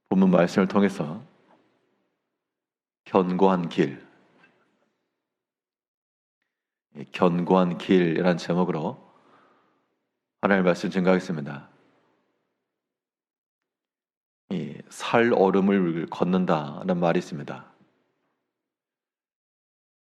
본문 말씀을 통해서 견고한 길, 견고한 길이라는 제목으로 하나님의 말씀 증거하겠습니다. 이 살얼음을 걷는다는 말이 있습니다.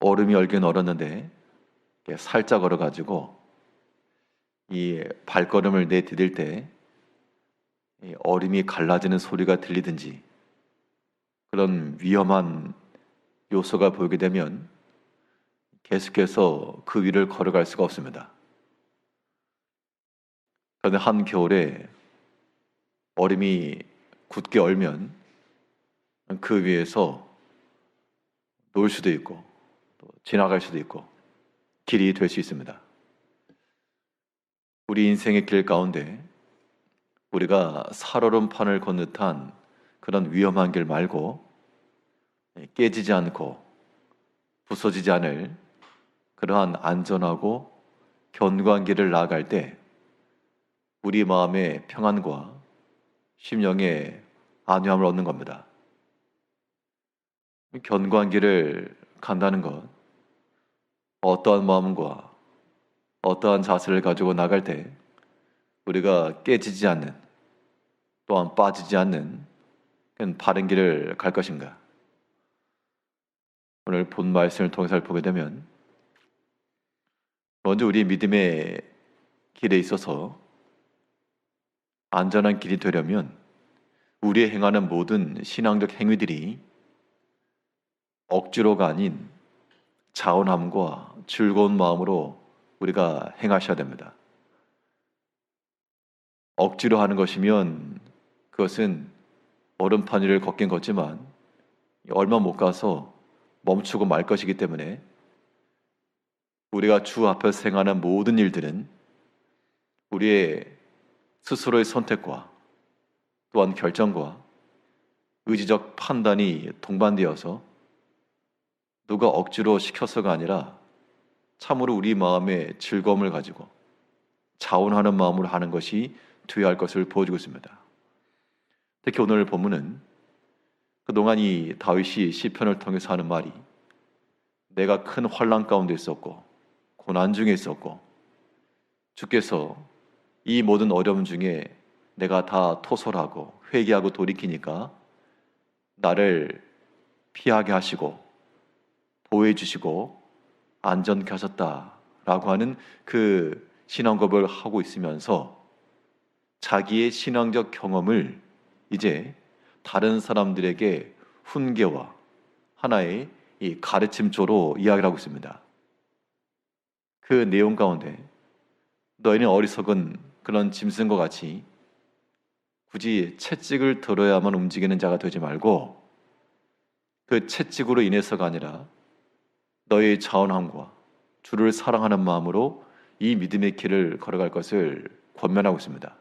얼음이 얼긴 얼었는데 살짝 얼어가지고 이 발걸음을 내디딜 때 얼음이 갈라지는 소리가 들리든지 그런 위험한 요소가 보이게 되면 계속해서 그 위를 걸어갈 수가 없습니다. 그런데 한겨울에 얼음이 굳게 얼면 그 위에서 놀 수도 있고 또 지나갈 수도 있고 길이 될 수 있습니다. 우리 인생의 길 가운데 우리가 살얼음판을 걷는 듯한 그런 위험한 길 말고 깨지지 않고 부서지지 않을 그러한 안전하고 견고한 길을 나아갈 때 우리 마음의 평안과 심령의 안위함을 얻는 겁니다. 견고한 길을 간다는 것, 어떠한 마음과 어떠한 자세를 가지고 나갈 때 우리가 깨지지 않는, 또한 빠지지 않는 그런 바른 길을 갈 것인가? 오늘 본 말씀을 통해서 보게 되면 먼저 우리 믿음의 길에 있어서 안전한 길이 되려면 우리의 행하는 모든 신앙적 행위들이 억지로가 아닌 자원함과 즐거운 마음으로 우리가 행하셔야 됩니다. 억지로 하는 것이면 그것은 얼음판 위를 걷긴 걷지만 얼마 못 가서 멈추고 말 것이기 때문에 우리가 주 앞에서 행하는 모든 일들은 우리의 스스로의 선택과 또한 결정과 의지적 판단이 동반되어서 누가 억지로 시켜서가 아니라 참으로 우리 마음의 즐거움을 가지고 자원하는 마음으로 하는 것이 되어야 할 것을 보여주고 있습니다. 특히 오늘 본문은 그동안 이 다윗이 시편을 통해서 하는 말이 내가 큰 환난 가운데 있었고 고난 중에 있었고 주께서 이 모든 어려움 중에 내가 다 토설하고 회개하고 돌이키니까 나를 피하게 하시고 보호해 주시고 안전케 하셨다라고 하는 그 신앙 고백을 하고 있으면서 자기의 신앙적 경험을 이제 다른 사람들에게 훈계와 하나의 이 가르침조로 이야기를 하고 있습니다. 그 내용 가운데 너희는 어리석은 그런 짐승과 같이 굳이 채찍을 들어야만 움직이는 자가 되지 말고 그 채찍으로 인해서가 아니라 너희의 자원함과 주를 사랑하는 마음으로 이 믿음의 길을 걸어갈 것을 권면하고 있습니다.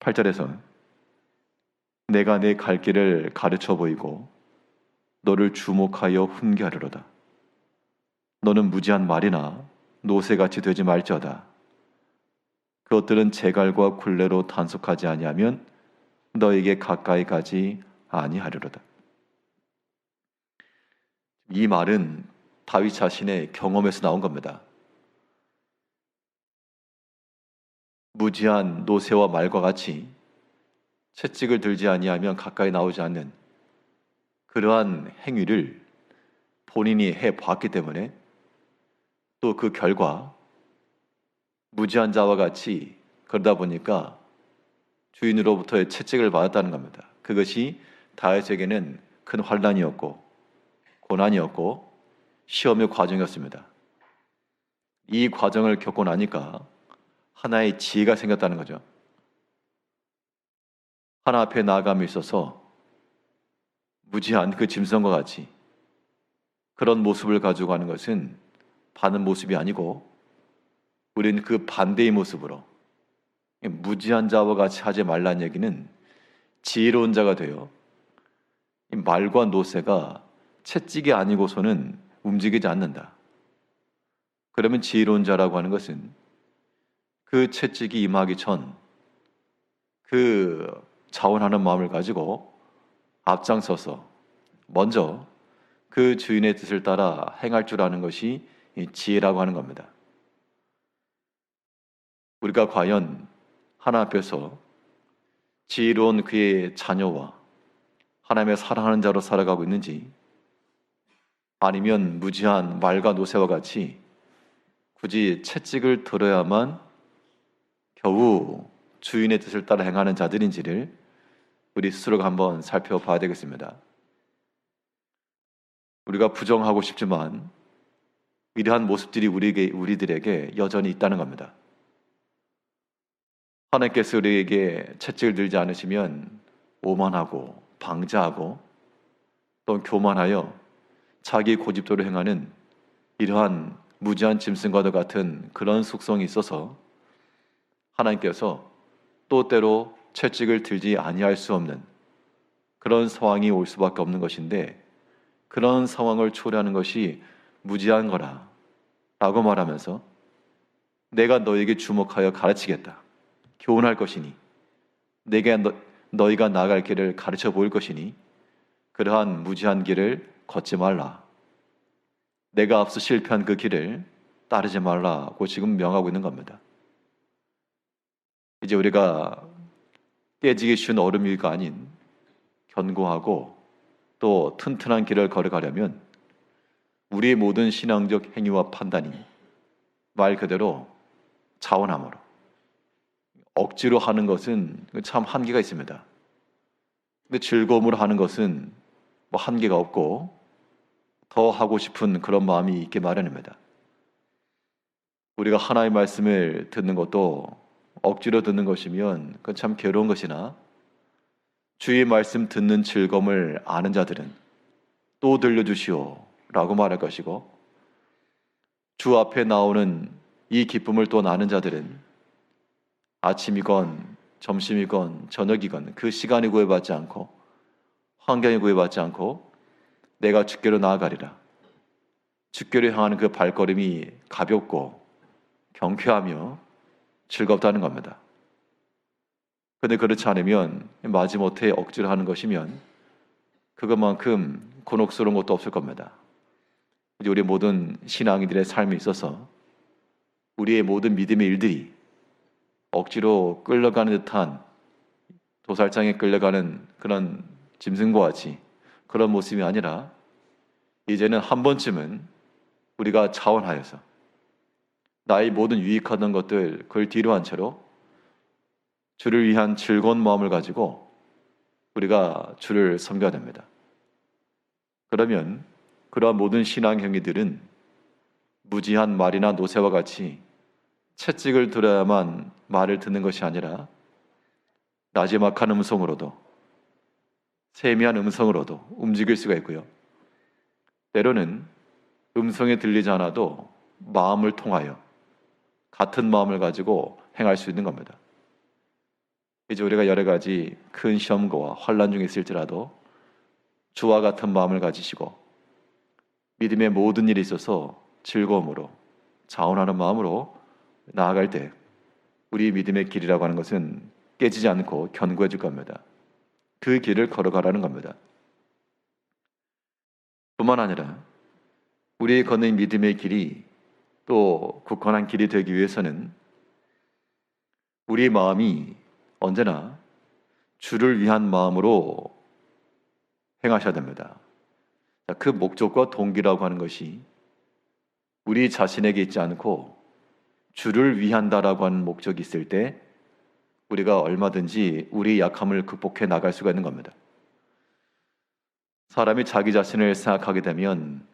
8절에서 내가 내 갈 길을 가르쳐 보이고 너를 주목하여 훈계하리로다. 너는 무지한 말이나 노새같이 되지 말지어다. 그것들은 제갈과 굴레로 단속하지 아니하면 너에게 가까이 가지 아니하리로다. 이 말은 다윗 자신의 경험에서 나온 겁니다. 무지한 노새와 말과 같이 채찍을 들지 아니하면 가까이 나오지 않는 그러한 행위를 본인이 해봤기 때문에 또 그 결과 무지한 자와 같이 그러다 보니까 주인으로부터의 채찍을 받았다는 겁니다. 그것이 다윗에게는 큰 환난이었고 고난이었고 시험의 과정이었습니다. 이 과정을 겪고 나니까 하나의 지혜가 생겼다는 거죠. 하나 앞에 나아감에 있어서 무지한 그 짐승과 같이 그런 모습을 가지고 가는 것은 바른 모습이 아니고 우리는 그 반대의 모습으로 무지한 자와 같이 하지 말라는 얘기는 지혜로운 자가 되어 말과 노새가 채찍이 아니고서는 움직이지 않는다. 그러면 지혜로운 자라고 하는 것은 그 채찍이 임하기 전 그 자원하는 마음을 가지고 앞장서서 먼저 그 주인의 뜻을 따라 행할 줄 아는 것이 이 지혜라고 하는 겁니다. 우리가 과연 하나님 앞에서 지혜로운 그의 자녀와 하나님의 사랑하는 자로 살아가고 있는지, 아니면 무지한 말과 노새와 같이 굳이 채찍을 들어야만 겨우 주인의 뜻을 따라 행하는 자들인지를 우리 스스로가 한번 살펴봐야 되겠습니다. 우리가 부정하고 싶지만 이러한 모습들이 우리들에게 여전히 있다는 겁니다. 하나님께서 우리에게 채찍을 들지 않으시면 오만하고 방자하고 또 교만하여 자기 고집대로 행하는 이러한 무지한 짐승과도 같은 그런 속성이 있어서 하나님께서 또 때로 채찍을 들지 아니할 수 없는 그런 상황이 올 수밖에 없는 것인데, 그런 상황을 초래하는 것이 무지한 거라 라고 말하면서 내가 너에게 주목하여 가르치겠다, 교훈할 것이니, 내가 너희가 나아갈 길을 가르쳐 보일 것이니 그러한 무지한 길을 걷지 말라, 내가 앞서 실패한 그 길을 따르지 말라고 지금 명하고 있는 겁니다. 이제 우리가 깨지기 쉬운 얼음 위가 아닌 견고하고 또 튼튼한 길을 걸어가려면 우리의 모든 신앙적 행위와 판단이 말 그대로 자원함으로, 억지로 하는 것은 참 한계가 있습니다. 근데 즐거움으로 하는 것은 뭐 한계가 없고 더 하고 싶은 그런 마음이 있게 마련입니다. 우리가 하나님의 말씀을 듣는 것도 억지로 듣는 것이면 그건 참 괴로운 것이나, 주의 말씀 듣는 즐거움을 아는 자들은 또 들려주시오 라고 말할 것이고, 주 앞에 나오는 이 기쁨을 또 나는 자들은 아침이건 점심이건 저녁이건 그 시간이 구애받지 않고 환경이 구애받지 않고 내가 주께로 나아가리라, 주께로 향하는 그 발걸음이 가볍고 경쾌하며 즐겁다는 겁니다. 그런데 그렇지 않으면 마지못해 억지로 하는 것이면 그것만큼 곤혹스러운 것도 없을 겁니다. 우리 모든 신앙인들의 삶에 있어서 우리의 모든 믿음의 일들이 억지로 끌려가는 듯한, 도살장에 끌려가는 그런 짐승과 같이 그런 모습이 아니라, 이제는 한 번쯤은 우리가 자원하여서 나의 모든 유익하던 것들 그걸 뒤로 한 채로 주를 위한 즐거운 마음을 가지고 우리가 주를 섬겨야 됩니다. 그러면 그러한 모든 신앙 행위들은 무지한 말이나 노새와 같이 채찍을 들어야만 말을 듣는 것이 아니라 나지막한 음성으로도, 세미한 음성으로도 움직일 수가 있고요. 때로는 음성에 들리지 않아도 마음을 통하여 같은 마음을 가지고 행할 수 있는 겁니다. 이제 우리가 여러 가지 큰 시험과 환난 중에 있을지라도 주와 같은 마음을 가지시고 믿음의 모든 일에 있어서 즐거움으로 자원하는 마음으로 나아갈 때 우리 믿음의 길이라고 하는 것은 깨지지 않고 견고해질 겁니다. 그 길을 걸어가라는 겁니다. 뿐만 아니라 우리의 걷는 믿음의 길이 또 굳건한 길이 되기 위해서는 우리의 마음이 언제나 주를 위한 마음으로 행하셔야 됩니다. 그 목적과 동기라고 하는 것이 우리 자신에게 있지 않고 주를 위한다라고 하는 목적이 있을 때 우리가 얼마든지 우리의 약함을 극복해 나갈 수가 있는 겁니다. 사람이 자기 자신을 생각하게 되면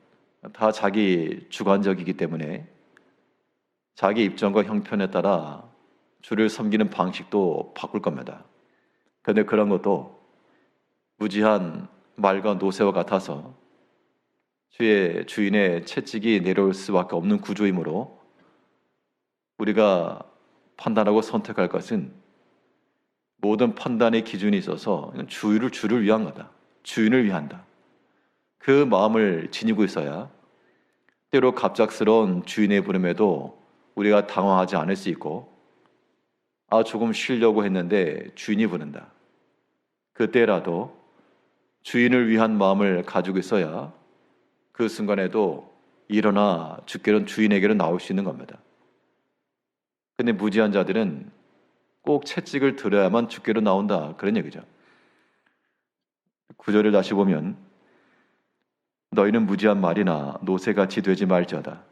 다 자기 주관적이기 때문에 자기 입장과 형편에 따라 주를 섬기는 방식도 바꿀 겁니다. 그런데 그런 것도 무지한 말과 노새와 같아서 주인의 채찍이 내려올 수밖에 없는 구조이므로 우리가 판단하고 선택할 것은 모든 판단의 기준이 있어서 주를 위한 거다, 주인을 위한다, 그 마음을 지니고 있어야 때로 갑작스러운 주인의 부름에도 우리가 당황하지 않을 수 있고, 조금 쉬려고 했는데 주인이 부른다, 그때라도 주인을 위한 마음을 가지고 있어야 그 순간에도 일어나 주께는 주인에게로 나올 수 있는 겁니다. 근데 무지한 자들은 꼭 채찍을 들어야만 주께로 나온다, 그런 얘기죠. 9절을 다시 보면 너희는 무지한 말이나 노새같이 되지 말지어다.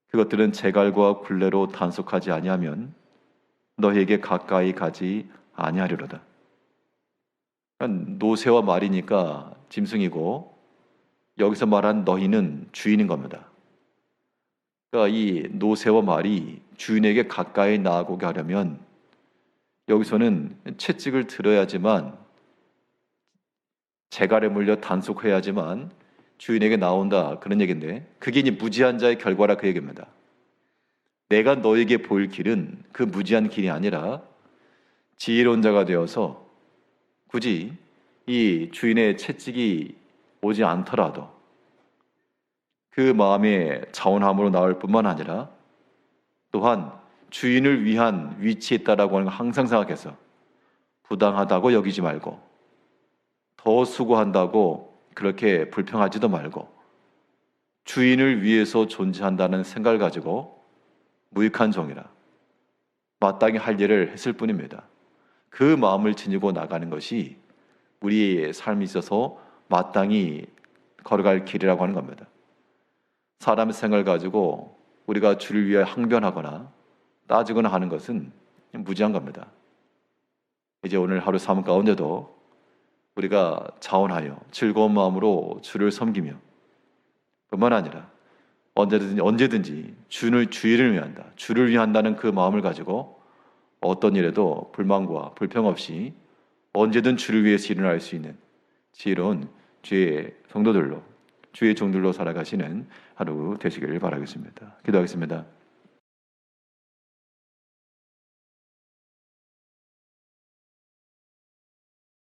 그것들은 재갈과 굴레로 단속하지 아니하면 너희에게 가까이 가지 아니하리로다. 그러니까 노새와 말이니까 짐승이고 여기서 말한 너희는 주인인 겁니다. 그러니까 이 노새와 말이 주인에게 가까이 나아오게 하려면 여기서는 채찍을 들어야지만, 재갈에 물려 단속해야지만 주인에게 나온다, 그런 얘기인데, 그게 이제 무지한 자의 결과라 그 얘기입니다. 내가 너에게 보일 길은 그 무지한 길이 아니라 지혜로운 자가 되어서 굳이 이 주인의 채찍이 오지 않더라도 그 마음의 자원함으로 나올 뿐만 아니라 또한 주인을 위한 위치에 있다라고 하는 걸 항상 생각해서 부당하다고 여기지 말고, 더 수고한다고 그렇게 불평하지도 말고, 주인을 위해서 존재한다는 생각을 가지고 무익한 종이라 마땅히 할 일을 했을 뿐입니다. 그 마음을 지니고 나가는 것이 우리의 삶에 있어서 마땅히 걸어갈 길이라고 하는 겁니다. 사람의 생각을 가지고 우리가 주를 위해 항변하거나 따지거나 하는 것은 무지한 겁니다. 이제 오늘 하루 삶 가운데도 우리가 자원하여 즐거운 마음으로 주를 섬기며, 뿐만 아니라 언제든지 주인을 위한다, 주를 위한다는 그 마음을 가지고 어떤 일에도 불만과 불평 없이 언제든 주를 위해서 일어날 수 있는 지혜로운 주의 성도들로, 주의 종들로 살아가시는 하루 되시기를 바라겠습니다. 기도하겠습니다.